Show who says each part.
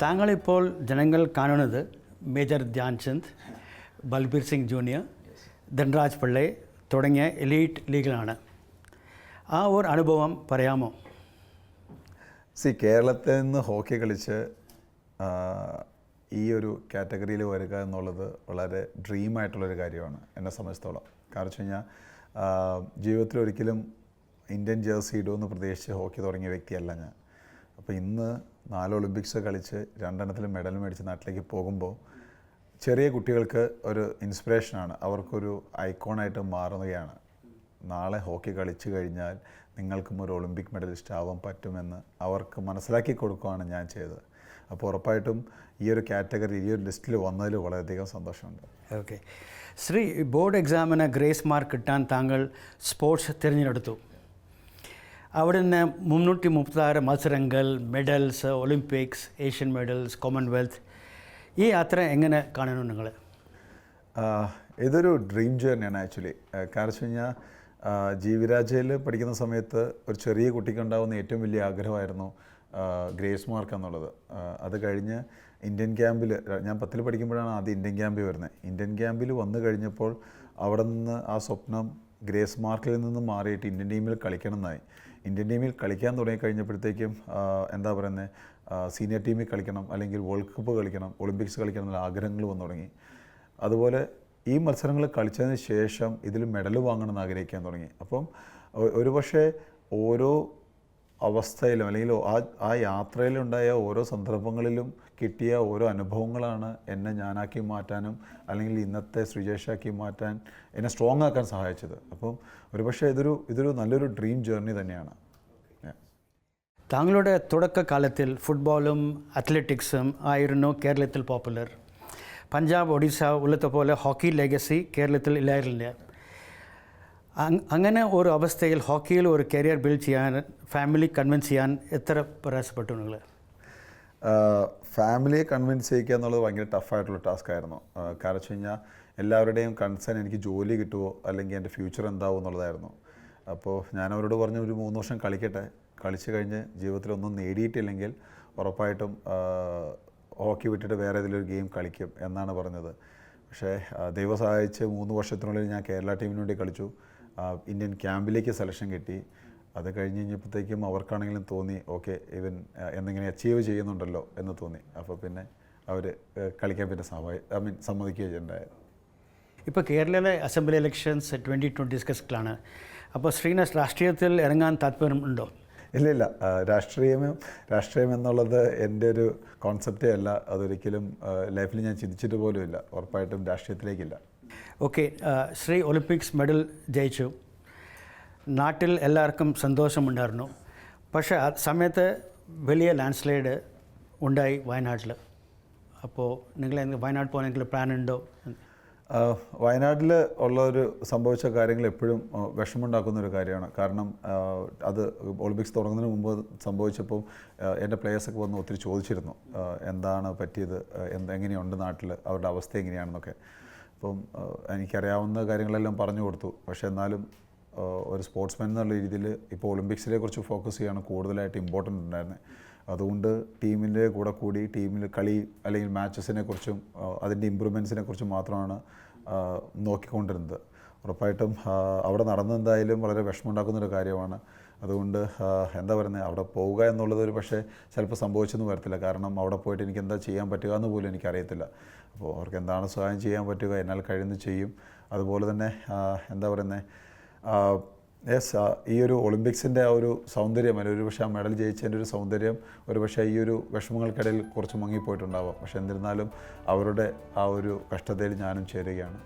Speaker 1: താങ്കളിപ്പോൾ ജനങ്ങൾ കാണുന്നത് major Dhyan Chand, Balbir Singh junior, Dhanraj Pillai തുടങ്ങിയ എലീറ്റ് ലീഗിലാണ്. ആ ഒരു അനുഭവം പറയാമോ?
Speaker 2: കേരളത്തിൽ നിന്ന് ഹോക്കി കളിച്ച് ഈ ഒരു കാറ്റഗറിയിൽ വരിക എന്നുള്ളത് വളരെ ഡ്രീമായിട്ടുള്ളൊരു കാര്യമാണ് എന്നെ സംബന്ധിച്ചിടത്തോളം. കാരണം വെച്ച് കഴിഞ്ഞാൽ ജീവിതത്തിലൊരിക്കലും ഇന്ത്യൻ ജേഴ്സി ഇടുമെന്ന് പ്രതീക്ഷിച്ച് ഹോക്കി തുടങ്ങിയ വ്യക്തിയല്ല ഞാൻ. അപ്പോൾ ഇന്ന് 4 ഒളിമ്പിക്സ് കളിച്ച് 2 മെഡൽ മേടിച്ച് നാട്ടിലേക്ക് പോകുമ്പോൾ ചെറിയ കുട്ടികൾക്ക് ഒരു ഇൻസ്പിറേഷനാണ്, അവർക്കൊരു ഐക്കോണായിട്ട് മാറുകയാണ്. നാളെ ഹോക്കി കളിച്ചു കഴിഞ്ഞാൽ നിങ്ങൾക്കും ഒരു ഒളിമ്പിക് മെഡലിസ്റ്റ് ആവാൻ പറ്റുമെന്ന് അവർക്ക് മനസ്സിലാക്കി കൊടുക്കുകയാണ് ഞാൻ ചെയ്തത്. അപ്പോൾ ഉറപ്പായിട്ടും ഈ ഒരു കാറ്റഗറി ഈ ഒരു ലിസ്റ്റിൽ വന്നതിൽ വളരെയധികം സന്തോഷമുണ്ട്.
Speaker 1: ഓക്കെ ശ്രീ, ബോർഡ് എക്സാമിന് ഗ്രേസ് മാർക്ക് കിട്ടാൻ താങ്കൾ സ്പോർട്സ് തിരഞ്ഞെടുത്തു. അവിടെ നിന്ന് 336 മത്സരങ്ങൾ, medals, Olympics, Asian medals, Commonwealth. ഈ യാത്ര എങ്ങനെ കാണുന്നു നിങ്ങൾ?
Speaker 2: ഇതൊരു ഡ്രീം ജേർണിയാണ് ആക്ച്വലി. കാരണം വെച്ച് കഴിഞ്ഞാൽ ജീവിരാജയിൽ പഠിക്കുന്ന സമയത്ത് ഒരു ചെറിയ കുട്ടിക്കുണ്ടാകുന്ന ഏറ്റവും വലിയ ആഗ്രഹമായിരുന്നു ഗ്രേസ് മാർക്ക് എന്നുള്ളത്. അത് കഴിഞ്ഞ് ഇന്ത്യൻ ക്യാമ്പിൽ ഞാൻ 10ൽ പഠിക്കുമ്പോഴാണ് ആദ്യം ഇന്ത്യൻ ക്യാമ്പിൽ വരുന്നത്. ഇന്ത്യൻ ക്യാമ്പിൽ വന്നു കഴിഞ്ഞപ്പോൾ അവിടെ നിന്ന് ആ സ്വപ്നം ഗ്രേസ് മാർക്കിൽ നിന്ന് മാറിയിട്ട് ഇന്ത്യൻ ടീമിൽ കളിക്കണം എന്നായി. ഇന്ത്യൻ ടീമിൽ കളിക്കാൻ തുടങ്ങിക്കഴിഞ്ഞപ്പോഴത്തേക്കും എന്താ പറയുന്നത്, സീനിയർ ടീമിൽ കളിക്കണം, അല്ലെങ്കിൽ വേൾഡ് കപ്പ് കളിക്കണം, ഒളിമ്പിക്സ് കളിക്കണം എന്നുള്ള ആഗ്രഹങ്ങൾ വന്നു തുടങ്ങി. അതുപോലെ ഈ മത്സരങ്ങൾ കളിച്ചതിന് ശേഷം ഇതിൽ മെഡൽ വാങ്ങണമെന്ന് ആഗ്രഹിക്കാൻ തുടങ്ങി. അപ്പം ഒരുപക്ഷെ ഓരോ അവസ്ഥയിലും അല്ലെങ്കിൽ ആ യാത്രയിലുണ്ടായ ഓരോ സന്ദർഭങ്ങളിലും കിട്ടിയ ഓരോ അനുഭവങ്ങളാണ് എന്നെ ഞാനാക്കി മാറ്റാനും അല്ലെങ്കിൽ ഇന്നത്തെ ശ്രീജേഷാക്കി മാറ്റാൻ, എന്നെ സ്ട്രോങ് ആക്കാൻ സഹായിച്ചത്. അപ്പം ഒരുപക്ഷെ ഇതൊരു നല്ലൊരു ഡ്രീം ജേർണി തന്നെയാണ്.
Speaker 1: താങ്കളുടെ തുടക്കകാലത്തിൽ ഫുട്ബോളും അത്ലറ്റിക്സും ആയിരുന്നു കേരളത്തിൽ പോപ്പുലർ. പഞ്ചാബ്, ഒഡീഷ ഉള്ളതുപോലെ ഹോക്കി ലെഗസി കേരളത്തിൽ ഇല്ലായിരുന്നില്ല. അങ്ങനെ ഒരു അവസ്ഥയിൽ ഹോക്കിയിൽ ഒരു കരിയർ ബിൽഡ് ചെയ്യാൻ, ഫാമിലി കൺവിൻസ് ചെയ്യാൻ എത്ര പ്രയാസപ്പെട്ടു നിങ്ങൾ?
Speaker 2: ഫാമിലിയെ കൺവിൻസ് ചെയ്യിക്കുക എന്നുള്ളത് ഭയങ്കര ടഫായിട്ടുള്ള ടാസ്ക് ആയിരുന്നു. കാരണം വെച്ച് കഴിഞ്ഞാൽ എല്ലാവരുടെയും കൺസേൺ എനിക്ക് ജോലി കിട്ടുമോ അല്ലെങ്കിൽ എൻ്റെ ഫ്യൂച്ചർ എന്താവും എന്നുള്ളതായിരുന്നു. അപ്പോൾ ഞാൻ അവരോട് പറഞ്ഞു, ഒരു 3 വർഷം കളിക്കട്ടെ, കളിച്ച് കഴിഞ്ഞ് ജീവിതത്തിലൊന്നും നേടിയിട്ടില്ലെങ്കിൽ ഉറപ്പായിട്ടും ഹോക്കി വിട്ടിട്ട് വേറെ ഏതെങ്കിലും ഒരു ഗെയിം കളിക്കും എന്നാണ് പറഞ്ഞത്. പക്ഷേ ദൈവം സഹായിച്ച് 3 വർഷത്തിനുള്ളിൽ ഞാൻ കേരള ടീമിന് വേണ്ടി കളിച്ചു. ഇന്ത്യൻ ക്യാമ്പിലേക്ക് സെലക്ഷൻ കിട്ടി. അത് കഴിഞ്ഞ് കഴിഞ്ഞപ്പോഴത്തേക്കും അവർക്കാണെങ്കിലും തോന്നി, ഓക്കെ ഇവൻ എന്തെങ്കിലും അച്ചീവ് ചെയ്യുന്നുണ്ടല്ലോ എന്ന് തോന്നി. അപ്പോൾ പിന്നെ അവർ കളിക്കാൻ പിന്നെ സമ്മതിക്കുകയും ഉണ്ടായത്.
Speaker 1: ഇപ്പോൾ കേരളയിലെ അസംബ്ലി ഇലക്ഷൻസ് 2026ലാണ്. അപ്പോൾ ശ്രീനാഥ് രാഷ്ട്രീയത്തിൽ ഇറങ്ങാൻ താല്പര്യമുണ്ടോ?
Speaker 2: ഇല്ല, രാഷ്ട്രീയം എന്നുള്ളത് എൻ്റെ ഒരു കോൺസെപ്റ്റേ അല്ല. അതൊരിക്കലും ലൈഫിൽ ഞാൻ ചിന്തിച്ചിട്ട് പോലും ഇല്ല. ഉറപ്പായിട്ടും രാഷ്ട്രീയത്തിലേക്കില്ല.
Speaker 1: ഓക്കെ ശ്രീ, ഒളിമ്പിക്സ് മെഡൽ ജയിച്ചു. നാട്ടിൽ എല്ലാവർക്കും സന്തോഷമുണ്ടായിരുന്നു. പക്ഷേ ആ സമയത്ത് വലിയ ലാൻഡ്സ്ലൈഡ് ഉണ്ടായി വയനാട്ടിൽ. അപ്പോൾ നിങ്ങൾ വയനാട് പോകാനെങ്കിൽ പ്ലാൻ ഉണ്ടോ?
Speaker 2: വയനാട്ടിൽ ഉള്ളൊരു സംഭവിച്ച കാര്യങ്ങൾ എപ്പോഴും വിഷമമുണ്ടാക്കുന്നൊരു കാര്യമാണ്. കാരണം അത് ഒളിമ്പിക്സ് തുടങ്ങുന്നതിന് മുമ്പ് സംഭവിച്ചപ്പോൾ എൻ്റെ പ്ലേയേഴ്സൊക്കെ വന്ന് ഒത്തിരി ചോദിച്ചിരുന്നു, എന്താണ് പറ്റിയത്, എങ്ങനെയുണ്ട് നാട്ടിൽ, അവരുടെ അവസ്ഥ എങ്ങനെയാണെന്നൊക്കെ. അപ്പം എനിക്കറിയാവുന്ന കാര്യങ്ങളെല്ലാം പറഞ്ഞു കൊടുത്തു. പക്ഷേ എന്നാലും ഒരു സ്പോർട്സ്മാൻ എന്നുള്ള രീതിയിൽ ഇപ്പോൾ ഒളിമ്പിക്സിനെ കുറിച്ച് ഫോക്കസ് ചെയ്യാണ് കൂടുതലായിട്ട് ഇമ്പോർട്ടൻ്റ് ഉണ്ടായിരുന്നത്. അതുകൊണ്ട് ടീമിൻ്റെ കൂടെ കൂടി ടീമിൽ കളി അല്ലെങ്കിൽ മാച്ചസിനെ കുറിച്ചും അതിൻ്റെ ഇമ്പ്രൂവ്മെൻറ്റ്സിനെ കുറിച്ചും മാത്രമാണ് നോക്കിക്കൊണ്ടിരുന്നത്. ഉറപ്പായിട്ടും അവിടെ നടന്നെന്തായാലും വളരെ വിഷമമുണ്ടാക്കുന്നൊരു കാര്യമാണ്. അതുകൊണ്ട് എന്താ പറയുന്നത്, അവിടെ പോവുക എന്നുള്ളത് ഒരു പക്ഷേ ചിലപ്പോൾ സംഭവിച്ചെന്ന് വരത്തില്ല. കാരണം അവിടെ പോയിട്ട് എനിക്ക് എന്താ ചെയ്യാൻ പറ്റുക എന്ന് പോലും എനിക്കറിയത്തില്ല. അപ്പോൾ അവർക്ക് എന്താണ് സഹായം ചെയ്യാൻ പറ്റുക, എന്നാൽ കഴിയുന്നത് ചെയ്യും. അതുപോലെ തന്നെ എന്താ പറയുന്നത്, ഈ ഒരു ഒളിമ്പിക്സിൻ്റെ ആ ഒരു സൗന്ദര്യം, അല്ലെങ്കിൽ ഒരു പക്ഷേ ആ മെഡൽ ജയിച്ചതിൻ്റെ ഒരു സൗന്ദര്യം ഒരു പക്ഷേ ഈ ഒരു വിഷമങ്ങൾക്കിടയിൽ കുറച്ച് മങ്ങിപ്പോയിട്ടുണ്ടാവാം. പക്ഷേ എന്നിരുന്നാലും അവരുടെ ആ ഒരു കഷ്ടതയിൽ ഞാനും ചേരുകയാണ്.